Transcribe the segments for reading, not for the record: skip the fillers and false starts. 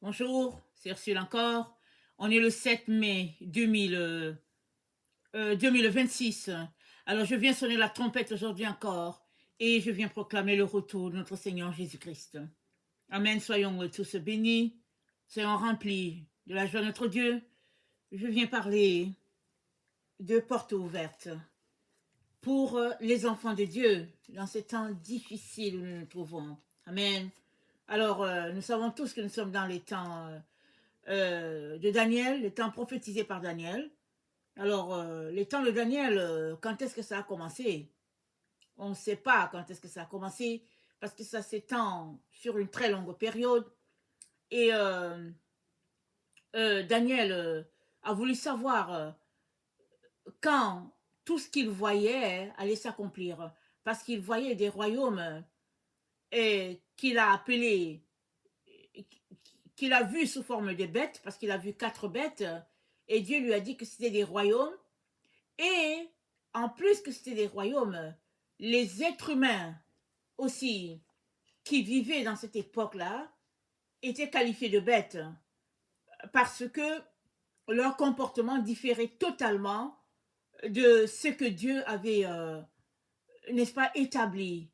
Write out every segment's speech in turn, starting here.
Bonjour, c'est Ursule encore. On est le 7 mai 2026. Alors, je viens sonner la trompette aujourd'hui encore et je viens proclamer le retour de notre Seigneur Jésus-Christ. Amen. Soyons tous bénis, soyons remplis de la joie de notre Dieu. Je viens parler de portes ouvertes pour les enfants de Dieu dans ces temps difficiles où nous nous trouvons. Amen. Alors, nous savons tous que nous sommes dans les temps de Daniel, les temps prophétisés par Daniel. Alors, les temps de Daniel, quand est-ce que ça a commencé? On ne sait pas quand est-ce que ça a commencé, parce que ça s'étend sur une très longue période. Et Daniel a voulu savoir quand tout ce qu'il voyait allait s'accomplir, parce qu'il voyait des royaumes qu'il a appelés, qu'il a vus sous forme de bêtes, parce qu'il a vu 4 bêtes, et Dieu lui a dit que c'était des royaumes. Et en plus que c'était des royaumes, les êtres humains aussi qui vivaient dans cette époque-là étaient qualifiés de bêtes parce que leur comportement différait totalement de ce que Dieu avait, n'est-ce pas, établi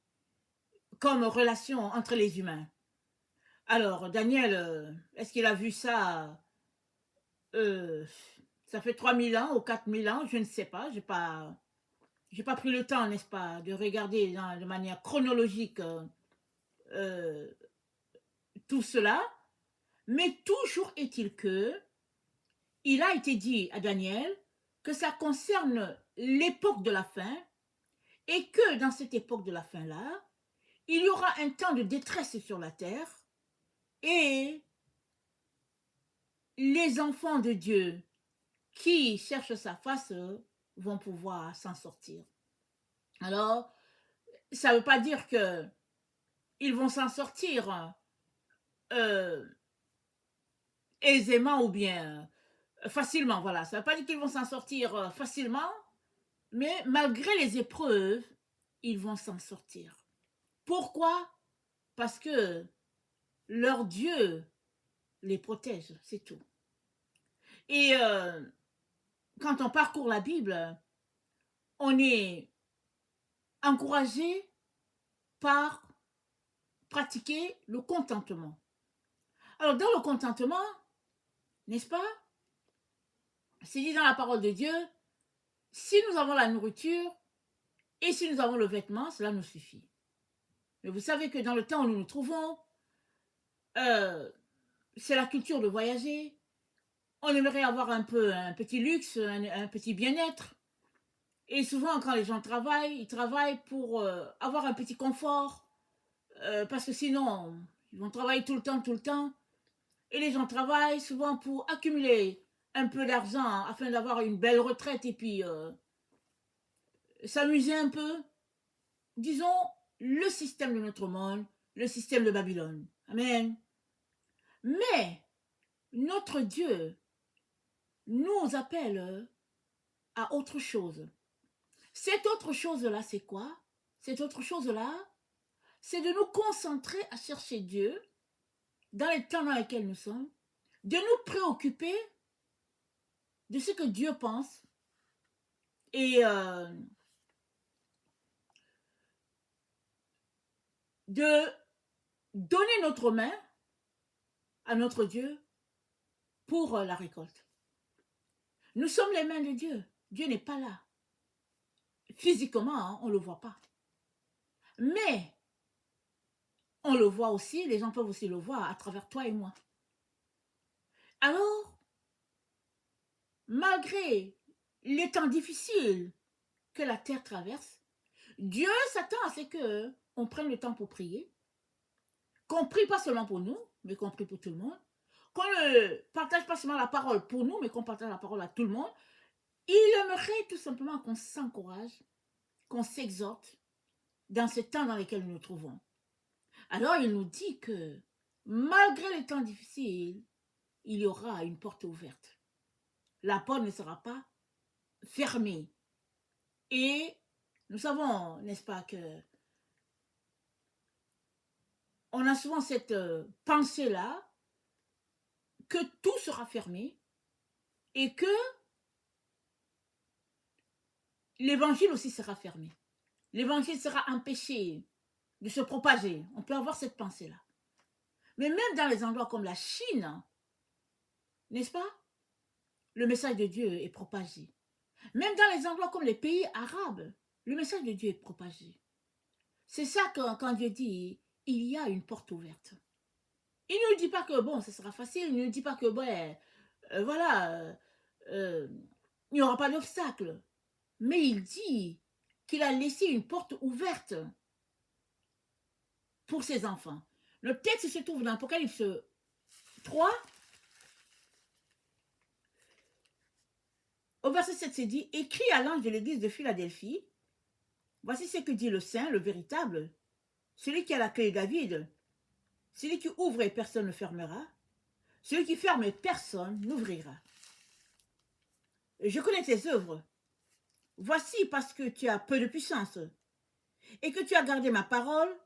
comme relation entre les humains. Alors, Daniel, est-ce qu'il a vu ça? euh, Ça fait 3000 ans ou 4000 ans, je ne sais pas. J'ai pas pris le temps, n'est-ce pas, de regarder de manière chronologique euh, tout cela. Mais toujours est-il que il a été dit à Daniel que ça concerne l'époque de la fin et que dans cette époque de la fin-là, il y aura un temps de détresse sur la terre et les enfants de Dieu qui cherchent sa face vont pouvoir s'en sortir. Alors, ça ne veut pas dire que ils vont s'en sortir euh, aisément ou bien facilement. Voilà, ça ne veut pas dire qu'ils vont s'en sortir facilement, mais malgré les épreuves, ils vont s'en sortir. Pourquoi? Parce que leur Dieu les protège, c'est tout. Et quand on parcourt la Bible, on est encouragé par pratiquer le contentement. Alors, dans le contentement, n'est-ce pas? C'est dit dans la parole de Dieu, si nous avons la nourriture et si nous avons le vêtement, cela nous suffit. Mais vous savez que dans le temps où nous nous trouvons, euh, c'est la culture de voyager. On aimerait avoir un peu un petit luxe, un petit bien-être. Et souvent, quand les gens travaillent, ils travaillent pour avoir un petit confort. Parce que sinon, ils vont travailler tout le temps, tout le temps. Et les gens travaillent souvent pour accumuler un peu d'argent afin d'avoir une belle retraite et puis s'amuser un peu. Disons, le système de notre monde, le système de Babylone. Amen. Mais notre Dieu nous appelle à autre chose. Cette autre chose-là, c'est quoi? Cette autre chose-là, c'est de nous concentrer à chercher Dieu dans les temps dans lesquels nous sommes, de nous préoccuper de ce que Dieu pense et de donner notre main à notre Dieu pour la récolte. Nous sommes les mains de Dieu. Dieu n'est pas là. Physiquement, hein, on ne le voit pas. Mais on le voit aussi, les gens peuvent aussi le voir à travers toi et moi. Alors, malgré les temps difficiles que la terre traverse, Dieu s'attend à ce qu'on prenne le temps pour prier, qu'on prie pas seulement pour nous, mais qu'on prie pour tout le monde, qu'on ne partage pas seulement la parole pour nous, mais qu'on partage la parole à tout le monde. Il aimerait tout simplement qu'on s'encourage, qu'on s'exhorte dans ce temps dans lequel nous nous trouvons. Alors il nous dit que malgré les temps difficiles, il y aura une porte ouverte. La porte ne sera pas fermée. Et nous savons, n'est-ce pas, que on a souvent cette pensée-là que tout sera fermé et que l'évangile aussi sera fermé. L'évangile sera empêché de se propager. On peut avoir cette pensée-là. Mais même dans les endroits comme la Chine, n'est-ce pas? Le message de Dieu est propagé. Même dans les endroits comme les pays arabes, le message de Dieu est propagé. C'est ça que quand Dieu dit, il y a une porte ouverte. Il ne nous dit pas que, bon, ce sera facile. Il ne nous dit pas que, ouais, voilà, il n'y aura pas d'obstacle. Mais il dit qu'il a laissé une porte ouverte pour ses enfants. Le texte se trouve dans Apocalypse 3, au verset 7, c'est dit, écrit à l'ange de l'église de Philadelphie, voici ce que dit le Saint, le véritable, celui qui a la clé de David, celui qui ouvre et personne ne fermera, celui qui ferme et personne n'ouvrira. Je connais tes œuvres. Voici parce que tu as peu de puissance et que tu as gardé ma parole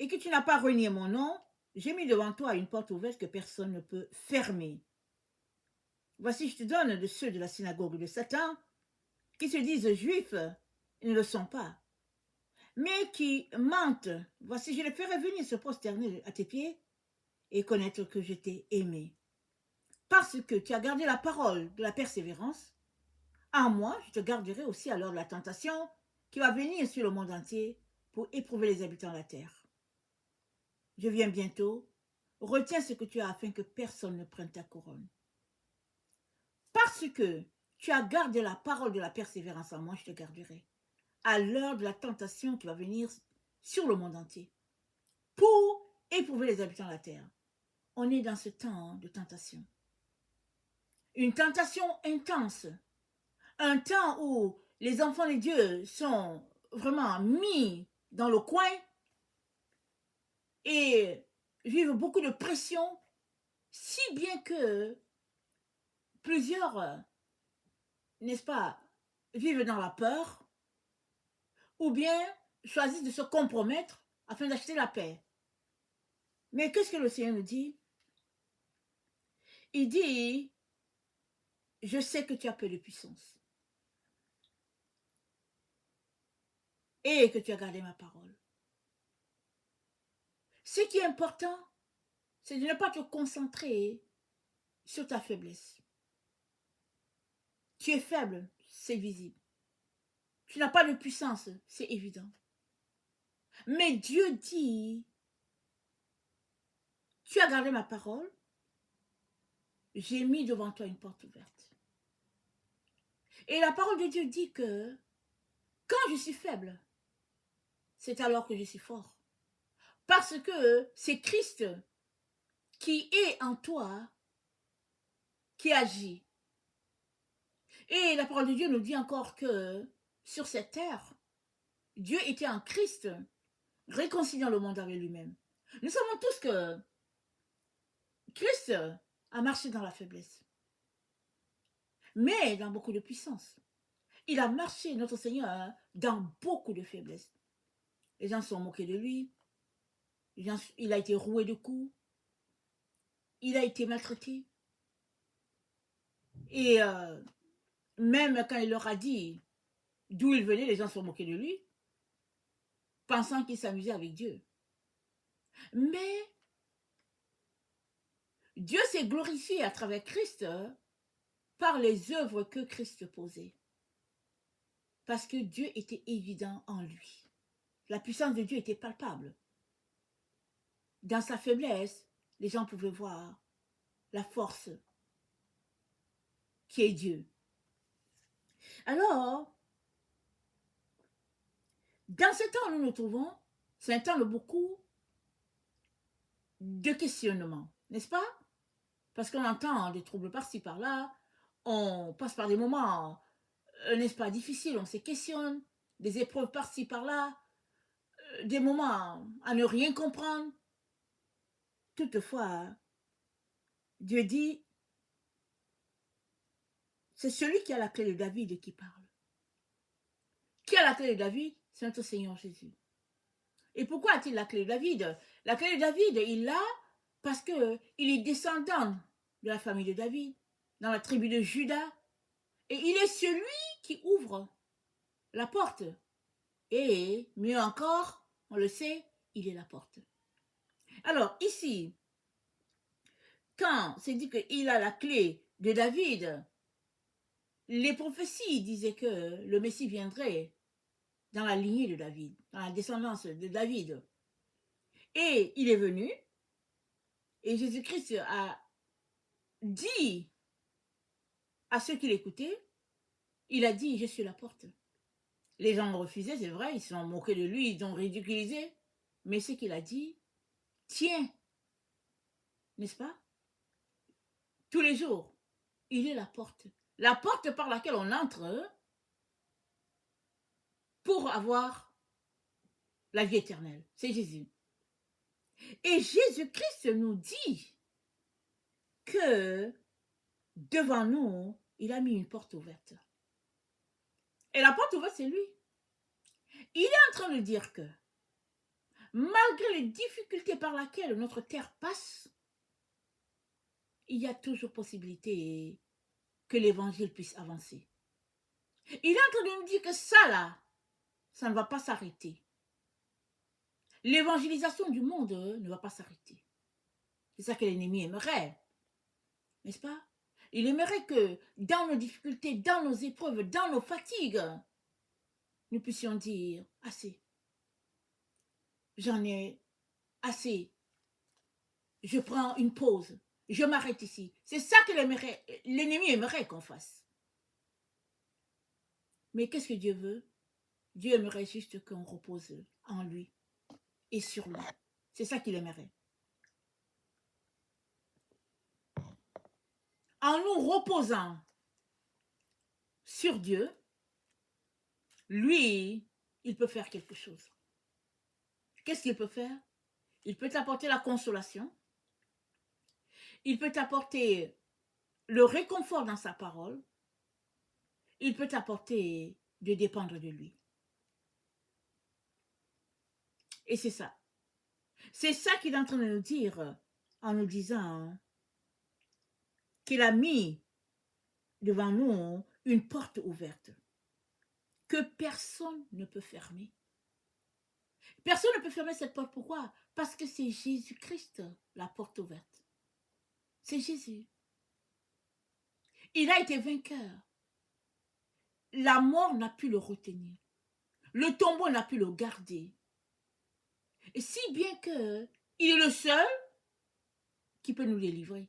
et que tu n'as pas renié mon nom, j'ai mis devant toi une porte ouverte que personne ne peut fermer. Voici, je te donne de ceux de la synagogue de Satan qui se disent juifs et ne le sont pas, mais qui mentent. Voici, je les ferai venir se prosterner à tes pieds et connaître que je t'ai aimé. Parce que tu as gardé la parole de la persévérance, en moi, je te garderai aussi à l'heure de la tentation qui va venir sur le monde entier pour éprouver les habitants de la terre. Je viens bientôt. Retiens ce que tu as afin que personne ne prenne ta couronne. Parce que tu as gardé la parole de la persévérance en moi, je te garderai à l'heure de la tentation qui va venir sur le monde entier pour éprouver les habitants de la terre. On est dans ce temps de tentation. Une tentation intense. Un temps où les enfants de Dieu sont vraiment mis dans le coin et vivent beaucoup de pression, si bien que plusieurs, n'est-ce pas, vivent dans la peur ou bien choisissent de se compromettre afin d'acheter la paix. Mais qu'est-ce que le Seigneur nous dit? Il dit, je sais que tu as peu de puissance et que tu as gardé ma parole. Ce qui est important, c'est de ne pas te concentrer sur ta faiblesse. Tu es faible, c'est visible. Tu n'as pas de puissance, c'est évident. Mais Dieu dit, tu as gardé ma parole, j'ai mis devant toi une porte ouverte. Et la parole de Dieu dit que quand je suis faible, c'est alors que je suis fort. Parce que c'est Christ qui est en toi, qui agit. Et la parole de Dieu nous dit encore que sur cette terre, Dieu était en Christ, réconciliant le monde avec lui-même. Nous savons tous que Christ a marché dans la faiblesse, mais dans beaucoup de puissance. Il a marché, notre Seigneur, dans beaucoup de faiblesse. Les gens se sont moqués de lui. Il a été roué de coups. Il a été maltraité. Et même quand il leur a dit d'où il venait, les gens se sont moqués de lui, pensant qu'il s'amusait avec Dieu. Mais Dieu s'est glorifié à travers Christ par les œuvres que Christ posait. Parce que Dieu était évident en lui. La puissance de Dieu était palpable. Dans sa faiblesse, les gens pouvaient voir la force qui est Dieu. Alors, dans ce temps où nous nous trouvons, c'est un temps de beaucoup de questionnements, n'est-ce pas? Parce qu'on entend des troubles par-ci, par-là, on passe par des moments, n'est-ce pas, difficiles, on se questionne, des épreuves par-ci, par-là, des moments à ne rien comprendre. Toutefois, Dieu dit, c'est celui qui a la clé de David qui parle. Qui a la clé de David? C'est notre Seigneur Jésus. Et pourquoi a-t-il la clé de David? La clé de David, il l'a parce qu'il est descendant de la famille de David, dans la tribu de Juda. Et il est celui qui ouvre la porte. Et mieux encore, on le sait, il est la porte. Alors ici, quand c'est dit qu'il a la clé de David, les prophéties disaient que le Messie viendrait dans la lignée de David, dans la descendance de David. Et il est venu, et Jésus-Christ a dit à ceux qui l'écoutaient, il a dit, je suis la porte. Les gens ont refusé, c'est vrai, ils se sont moqués de lui, ils ont ridiculisé. Mais ce qu'il a dit, tiens, n'est-ce pas? Tous les jours, il est la porte. La porte par laquelle on entre pour avoir la vie éternelle. C'est Jésus. Et Jésus-Christ nous dit que devant nous, il a mis une porte ouverte. Et la porte ouverte, c'est lui. Il est en train de dire que malgré les difficultés par lesquelles notre terre passe, il y a toujours possibilité que l'évangile puisse avancer. Il est en train de nous dire que ça là, ça ne va pas s'arrêter. L'évangélisation du monde ne va pas s'arrêter. C'est ça que l'ennemi aimerait, n'est-ce pas? Il aimerait que dans nos difficultés, dans nos épreuves, dans nos fatigues, nous puissions dire assez. J'en ai assez. Je prends une pause. Je m'arrête ici. C'est ça que l'ennemi aimerait qu'on fasse. Mais qu'est-ce que Dieu veut? Dieu aimerait juste qu'on repose en lui et sur lui. C'est ça qu'il aimerait. En nous reposant sur Dieu, lui, il peut faire quelque chose. Qu'est-ce qu'il peut faire? Il peut t'apporter la consolation. Il peut t'apporter le réconfort dans sa parole. Il peut t'apporter de dépendre de lui. Et c'est ça. C'est ça qu'il est en train de nous dire en nous disant qu'il a mis devant nous une porte ouverte que personne ne peut fermer. Personne ne peut fermer cette porte. Pourquoi? Parce que c'est Jésus-Christ, la porte ouverte. C'est Jésus. Il a été vainqueur. La mort n'a pu le retenir. Le tombeau n'a pu le garder. Et si bien que il est le seul qui peut nous délivrer.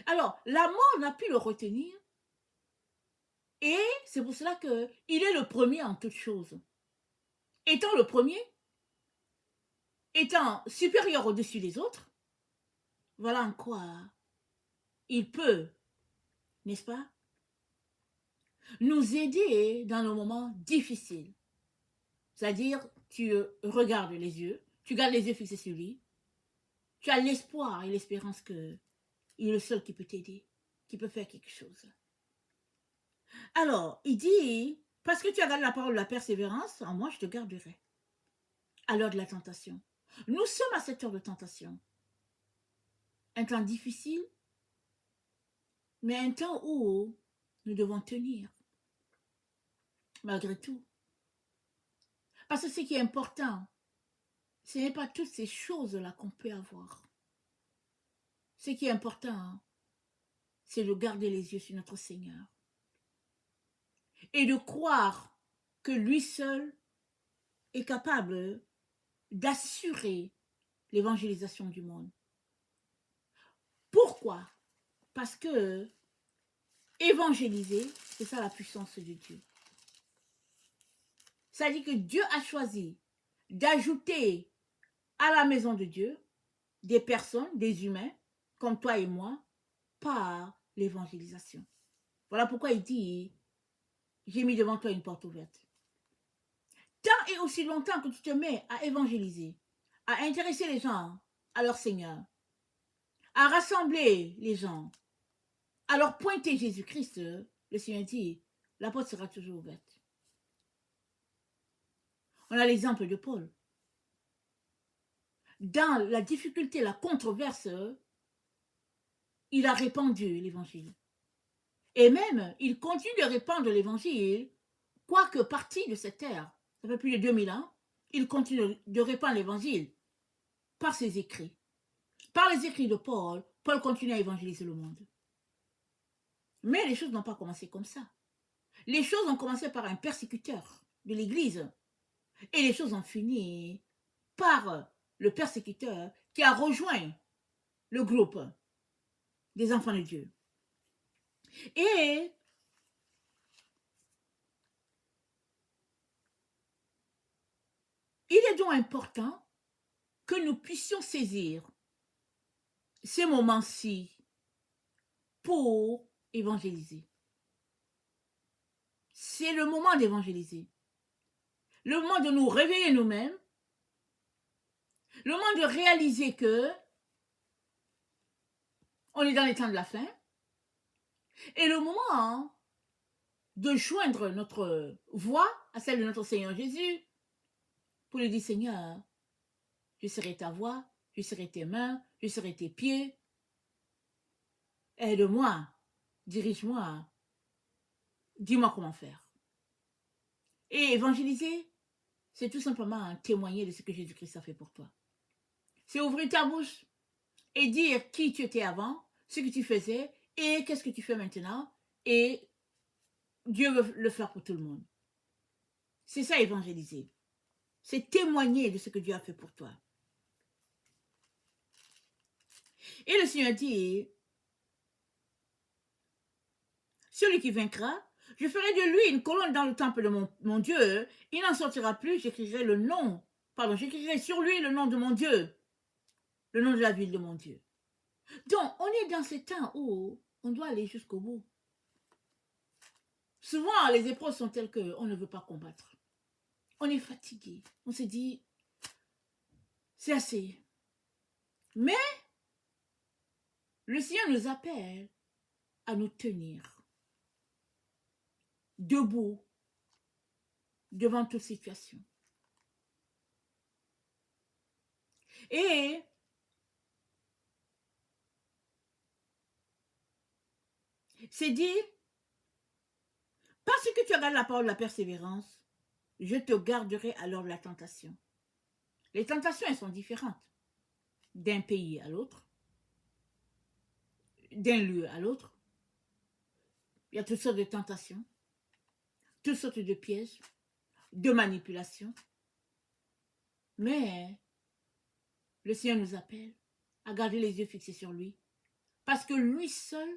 Alors, la mort n'a pu le retenir. Et c'est pour cela qu'il est le premier en toutes choses. Étant le premier, étant supérieur au-dessus des autres, voilà en quoi il peut, n'est-ce pas, nous aider dans nos moments difficiles. C'est-à-dire, tu regardes les yeux, tu gardes les yeux fixés sur lui, tu as l'espoir et l'espérance qu'il est le seul qui peut t'aider, qui peut faire quelque chose. Alors, il dit, parce que tu as gardé la parole de la persévérance, en moi je te garderai. À l'heure de la tentation. Nous sommes à cette heure de tentation. Un temps difficile, mais un temps où nous devons tenir, malgré tout. Parce que ce qui est important, ce n'est pas toutes ces choses-là qu'on peut avoir. Ce qui est important, c'est de garder les yeux sur notre Seigneur. Et de croire que lui seul est capable d'assurer l'évangélisation du monde. Pourquoi? Parce que évangéliser, c'est ça la puissance de Dieu. Ça dit que Dieu a choisi d'ajouter à la maison de Dieu des personnes, des humains, comme toi et moi, par l'évangélisation. Voilà pourquoi il dit, j'ai mis devant toi une porte ouverte. Tant et aussi longtemps que tu te mets à évangéliser, à intéresser les gens à leur Seigneur, à rassembler les gens, à leur pointer Jésus-Christ, le Seigneur dit, la porte sera toujours ouverte. On a l'exemple de Paul. Dans la difficulté, la controverse, il a répandu l'évangile. Et même, il continue de répandre l'évangile, quoique parti de cette terre. Ça fait plus de 2000 ans. Il continue de répandre l'évangile par ses écrits. Par les écrits de Paul, Paul continue à évangéliser le monde. Mais les choses n'ont pas commencé comme ça. Les choses ont commencé par un persécuteur de l'Église. Et les choses ont fini par le persécuteur qui a rejoint le groupe des enfants de Dieu. Et il est donc important que nous puissions saisir ces moments-ci pour évangéliser. C'est le moment d'évangéliser. Le moment de nous réveiller nous-mêmes. Le moment de réaliser que on est dans les temps de la fin. Et le moment de joindre notre voix à celle de notre Seigneur Jésus pour lui dire, Seigneur, je serai ta voix, je serai tes mains, je serai tes pieds. Aide-moi, dirige-moi, dis-moi comment faire. Et évangéliser, c'est tout simplement témoigner de ce que Jésus-Christ a fait pour toi. C'est ouvrir ta bouche et dire qui tu étais avant, ce que tu faisais et qu'est-ce que tu fais maintenant. Et Dieu veut le faire pour tout le monde. C'est ça, évangéliser. C'est témoigner de ce que Dieu a fait pour toi. Et le Seigneur dit, celui qui vaincra, je ferai de lui une colonne dans le temple de mon Dieu. Il n'en sortira plus, j'écrirai sur lui le nom de mon Dieu, le nom de la ville de mon Dieu. Donc, on est dans ce temps où on doit aller jusqu'au bout. Souvent, les épreuves sont telles qu'on ne veut pas combattre. On est fatigué. On se dit, c'est assez. Mais, le Seigneur nous appelle à nous tenir debout devant toute situation. Et c'est dit, parce que tu as gardé la parole de la persévérance, je te garderai alors de la tentation. Les tentations, elles sont différentes d'un pays à l'autre, d'un lieu à l'autre. Il y a toutes sortes de tentations, toutes sortes de pièges, de manipulations. Mais le Seigneur nous appelle à garder les yeux fixés sur lui, parce que lui seul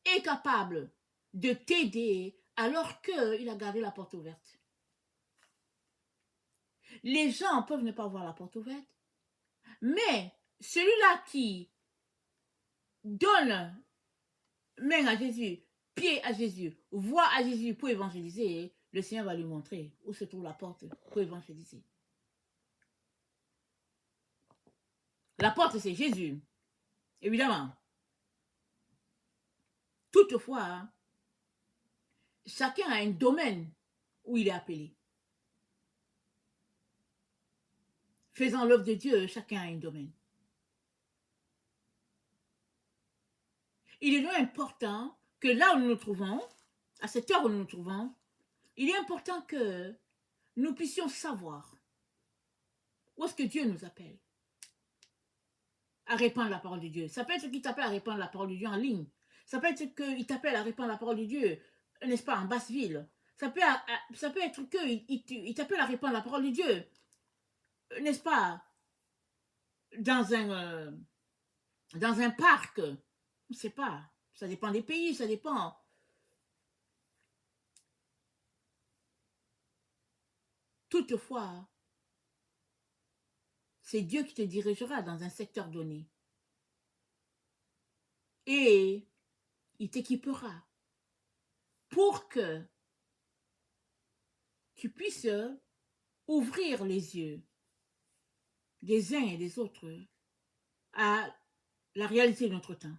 est capable de t'aider alors qu'il a gardé la porte ouverte. Les gens peuvent ne pas voir la porte ouverte, mais celui-là qui donne main à Jésus, pied à Jésus, voix à Jésus pour évangéliser, le Seigneur va lui montrer où se trouve la porte pour évangéliser. La porte, c'est Jésus, évidemment. Toutefois, chacun a un domaine où il est appelé. Faisant l'œuvre de Dieu, chacun a un domaine. Il est donc important que là où nous nous trouvons, à cette heure où nous nous trouvons, il est important que nous puissions savoir où est-ce que Dieu nous appelle à répandre la parole de Dieu. Ça peut être qu'il t'appelle à répandre la parole de Dieu en ligne. Ça peut être qu'il t'appelle à répandre la parole de Dieu, n'est-ce pas, en basse ville. Ça peut être qu'il t'appelle à répandre la parole de Dieu, n'est-ce pas, dans un parc. Je ne sais pas. Ça dépend des pays, ça dépend. Toutefois, c'est Dieu qui te dirigera dans un secteur donné. Et il t'équipera pour que tu puisses ouvrir les yeux des uns et des autres à la réalité de notre temps.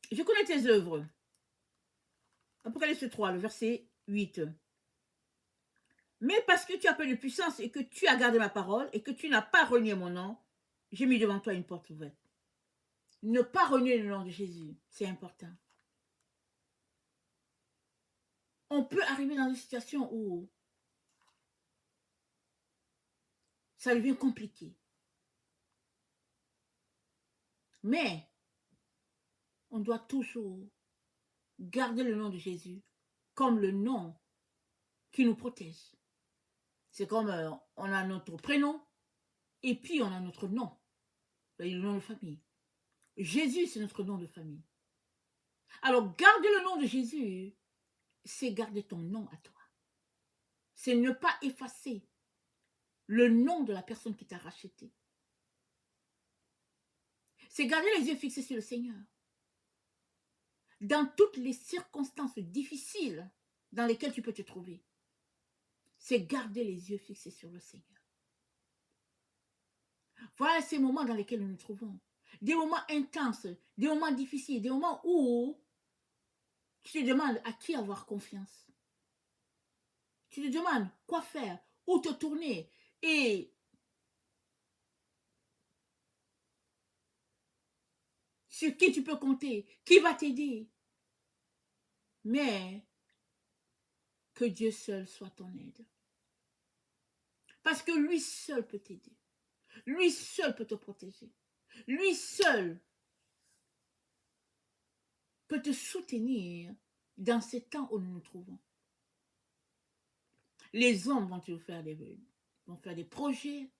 Je connais tes œuvres. Apocalypse 3, le verset 8. Mais parce que tu as peu de puissance et que tu as gardé ma parole et que tu n'as pas renié mon nom, j'ai mis devant toi une porte ouverte. Ne pas renier le nom de Jésus, c'est important. On peut arriver dans une situation où ça devient compliqué. Mais on doit toujours garder le nom de Jésus comme le nom qui nous protège. C'est comme on a notre prénom et puis on a notre nom, le nom de famille. Jésus, c'est notre nom de famille. Alors, garder le nom de Jésus, c'est garder ton nom à toi. C'est ne pas effacer le nom de la personne qui t'a racheté. C'est garder les yeux fixés sur le Seigneur. Dans toutes les circonstances difficiles dans lesquelles tu peux te trouver, c'est garder les yeux fixés sur le Seigneur. Voilà ces moments dans lesquels nous nous trouvons. Des moments intenses, des moments difficiles, des moments où tu te demandes à qui avoir confiance. Tu te demandes quoi faire, où te tourner et sur qui tu peux compter, qui va t'aider. Mais que Dieu seul soit ton aide. Parce que lui seul peut t'aider. Lui seul peut te protéger. Lui seul peut te soutenir dans ces temps où nous nous trouvons. Les hommes vont faire des projets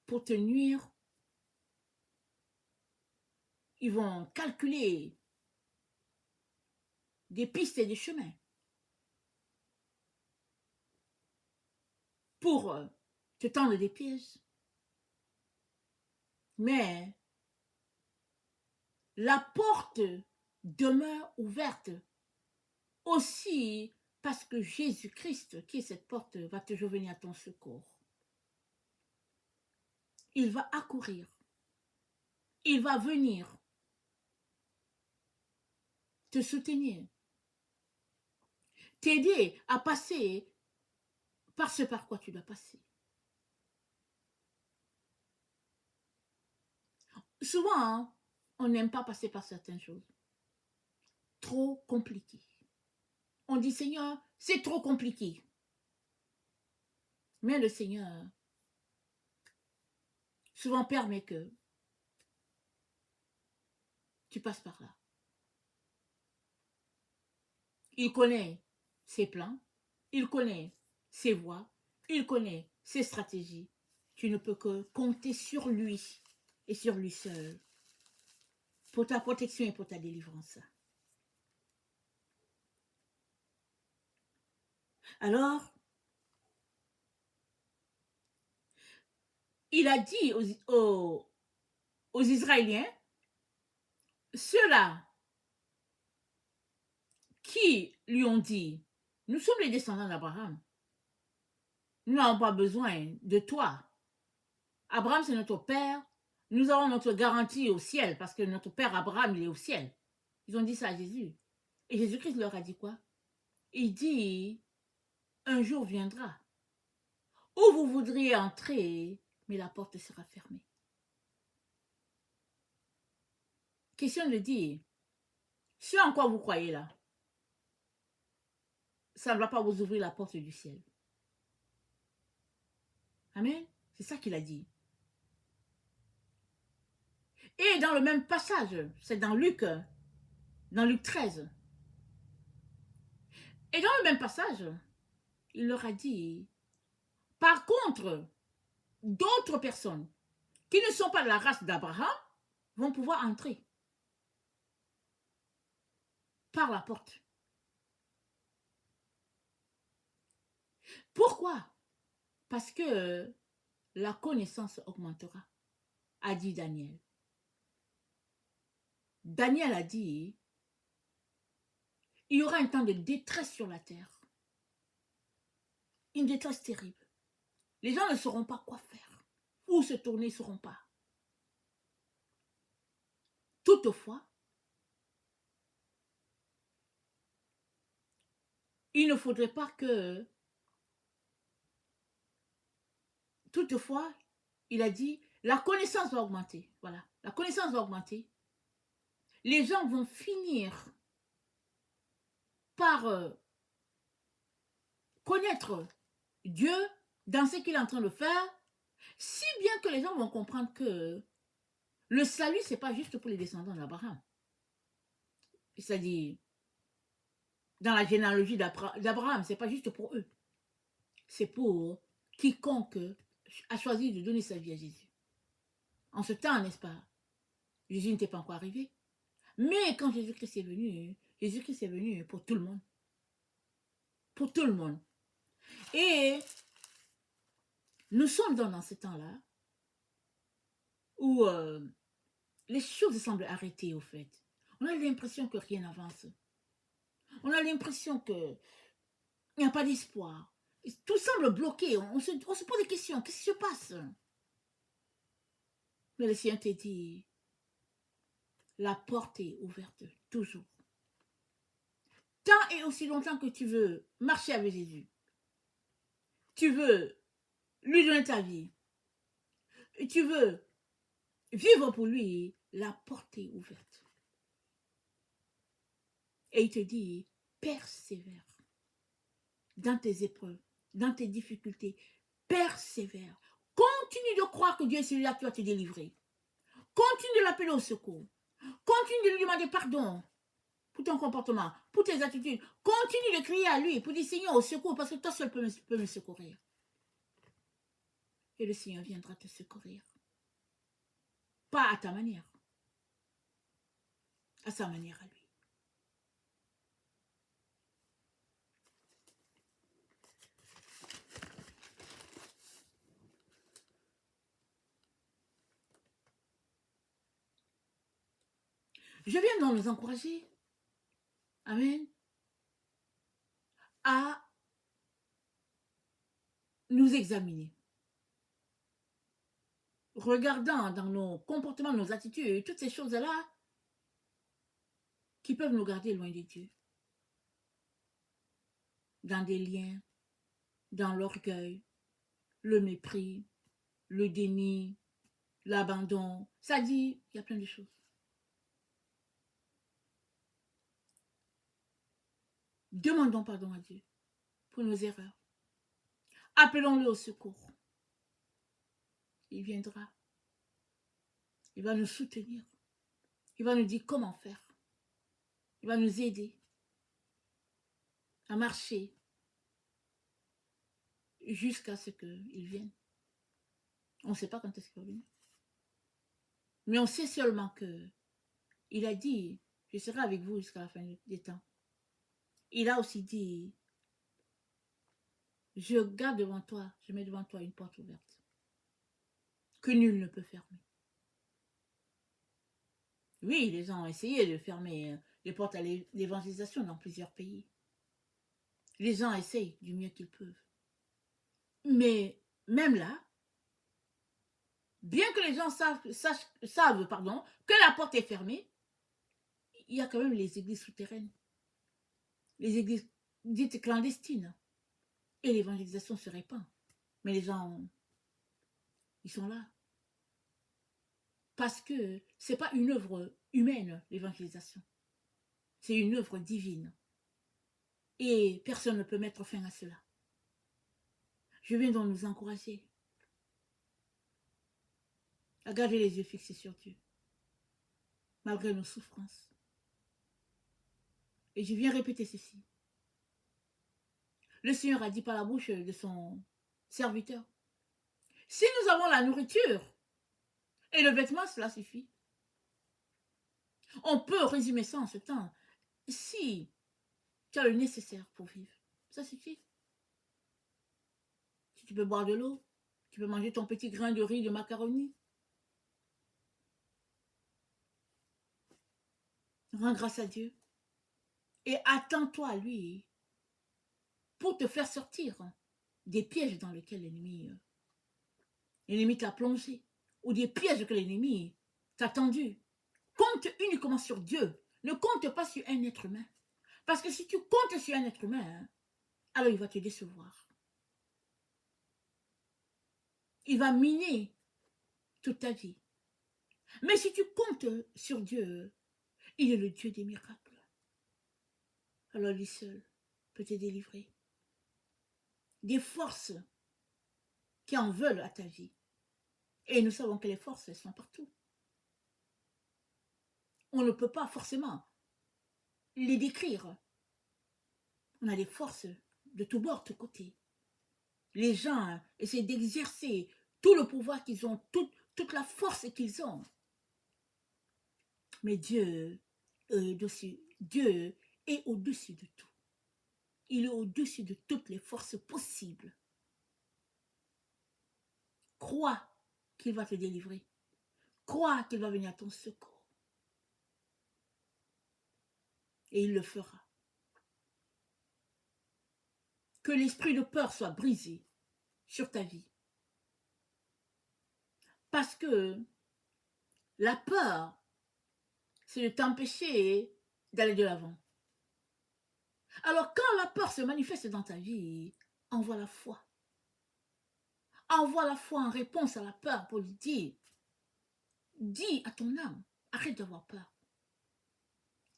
pour te nuire. Ils vont calculer des pistes et des chemins pour te tendre des pièges. Mais la porte demeure ouverte aussi parce que Jésus-Christ, qui est cette porte, va toujours venir à ton secours. Il va accourir. Il va venir te soutenir, t'aider à passer par ce par quoi tu dois passer. Souvent, on n'aime pas passer par certaines choses. Trop compliquées. On dit, Seigneur, c'est trop compliqué. Mais le Seigneur souvent permet que tu passes par là. Il connaît ses plans, il connaît ses voies, il connaît ses stratégies. Tu ne peux que compter sur lui et sur lui seul pour ta protection et pour ta délivrance. Alors, il a dit aux Israéliens, ceux-là qui lui ont dit, nous sommes les descendants d'Abraham, nous n'avons pas besoin de toi. Abraham, c'est notre père, nous avons notre garantie au ciel, parce que notre père Abraham, il est au ciel. Ils ont dit ça à Jésus. Et Jésus-Christ leur a dit quoi? Il dit, un jour viendra où vous voudriez entrer, mais la porte sera fermée. Question de dire, ce en quoi vous croyez là, ça ne va pas vous ouvrir la porte du ciel. Amen. C'est ça qu'il a dit. Et dans le même passage, c'est dans Luc 13. Et dans le même passage, il leur a dit, par contre, d'autres personnes qui ne sont pas de la race d'Abraham vont pouvoir entrer par la porte. Pourquoi? Parce que la connaissance augmentera, a dit Daniel. Daniel a dit, il y aura un temps de détresse sur la terre. Une détresse terrible. Les gens ne sauront pas quoi faire. Où se tourner, ils ne sauront pas. Toutefois, il ne faudrait pas que, toutefois, il a dit, la connaissance va augmenter. Voilà, la connaissance va augmenter. Les gens vont finir par connaître Dieu dans ce qu'il est en train de faire, si bien que les gens vont comprendre que le salut, ce n'est pas juste pour les descendants d'Abraham. C'est-à-dire, dans la généalogie d'Abraham, ce n'est pas juste pour eux. C'est pour quiconque a choisi de donner sa vie à Jésus. En ce temps, n'est-ce pas? Jésus n'était pas encore arrivé. Mais quand Jésus-Christ est venu pour tout le monde. Pour tout le monde. Et nous sommes dans ce temps-là où les choses semblent arrêter, au fait. On a l'impression que rien n'avance. On a l'impression qu'il n'y a pas d'espoir. Tout semble bloqué. On se pose des questions. Qu'est-ce qui se passe? Mais le Seigneur te dit, la porte est ouverte, toujours. Tant et aussi longtemps que tu veux marcher avec Jésus, tu veux lui donner ta vie, et tu veux vivre pour lui, la porte est ouverte. Et il te dit, persévère dans tes épreuves, dans tes difficultés, persévère. Continue de croire que Dieu est celui-là qui va te délivrer. Continue de l'appeler au secours. Continue de lui demander pardon pour ton comportement, pour tes attitudes. Continue de crier à lui pour dire, Seigneur, au secours, parce que toi seul peux me secourir. Et le Seigneur viendra te secourir. Pas à ta manière, à sa manière à lui. Je viens donc nous encourager, amen, à nous examiner. Regardant dans nos comportements, nos attitudes, toutes ces choses-là qui peuvent nous garder loin de Dieu. Dans des liens, dans l'orgueil, le mépris, le déni, l'abandon. Ça dit, il y a plein de choses. Demandons pardon à Dieu pour nos erreurs. Appelons-le au secours. Il viendra. Il va nous soutenir. Il va nous dire comment faire. Il va nous aider à marcher jusqu'à ce qu'il vienne. On ne sait pas quand est-ce qu'il va venir. Mais on sait seulement que il a dit, je serai avec vous jusqu'à la fin des temps. Il a aussi dit, je garde devant toi, je mets devant toi une porte ouverte que nul ne peut fermer. Oui, les gens ont essayé de fermer les portes à l'évangélisation dans plusieurs pays. Les gens essayent du mieux qu'ils peuvent. Mais même là, bien que les gens savent que la porte est fermée, il y a quand même les églises souterraines, les églises dites clandestines. Et l'évangélisation se répand. Mais les gens, ils sont là. Parce que ce n'est pas une œuvre humaine, l'évangélisation. C'est une œuvre divine. Et personne ne peut mettre fin à cela. Je viens donc nous encourager à garder les yeux fixés sur Dieu, malgré nos souffrances. Et je viens répéter ceci. Le Seigneur a dit par la bouche de son serviteur, si nous avons la nourriture et le vêtement, cela suffit. On peut résumer ça en ce temps. Si tu as le nécessaire pour vivre, ça suffit. Si tu peux boire de l'eau, tu peux manger ton petit grain de riz, de macaroni. Rends grâce à Dieu. Et attends-toi à lui pour te faire sortir des pièges dans lesquels l'ennemi t'a plongé, ou des pièges que l'ennemi t'a tendu. Compte uniquement sur Dieu. Ne compte pas sur un être humain. Parce que si tu comptes sur un être humain, alors il va te décevoir. Il va miner toute ta vie. Mais si tu comptes sur Dieu, il est le Dieu des miracles. Alors lui seul peut te délivrer des forces qui en veulent à ta vie. Et nous savons que les forces, elles sont partout. On ne peut pas forcément les décrire. On a des forces de tous bords, de tous côtés. Les gens essaient d'exercer tout le pouvoir qu'ils ont, toute la force qu'ils ont. Mais Dieu Dieu est au-dessus de tout. Il est au-dessus de toutes les forces possibles. Crois qu'il va te délivrer. Crois qu'il va venir à ton secours. Et il le fera. Que l'esprit de peur soit brisé sur ta vie. Parce que la peur, c'est de t'empêcher d'aller de l'avant. Alors quand la peur se manifeste dans ta vie, envoie la foi. Envoie la foi en réponse à la peur pour lui dire, dis à ton âme, arrête d'avoir peur.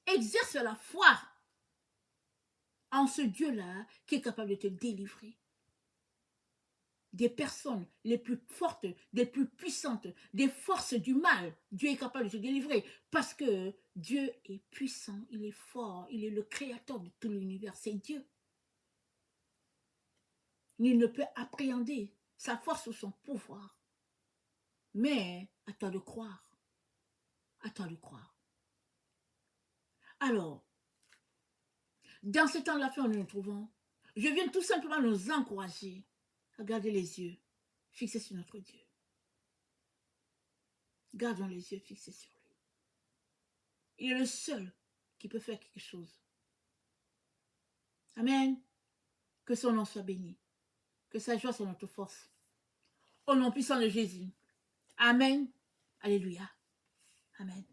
Exerce la foi en ce Dieu-là qui est capable de te délivrer. Des personnes les plus fortes, des plus puissantes, des forces du mal, Dieu est capable de te délivrer parce que Dieu est puissant, il est fort, il est le créateur de tout l'univers, c'est Dieu. Nul ne peut appréhender sa force ou son pouvoir. Mais à toi de croire, à toi de croire. Alors, dans ce temps de la fin où nous nous trouvons, je viens tout simplement nous encourager à garder les yeux fixés sur notre Dieu. Gardons les yeux fixés sur lui. Il est le seul qui peut faire quelque chose. Amen. Que son nom soit béni. Que sa joie soit notre force. Au nom puissant de Jésus. Amen. Alléluia. Amen.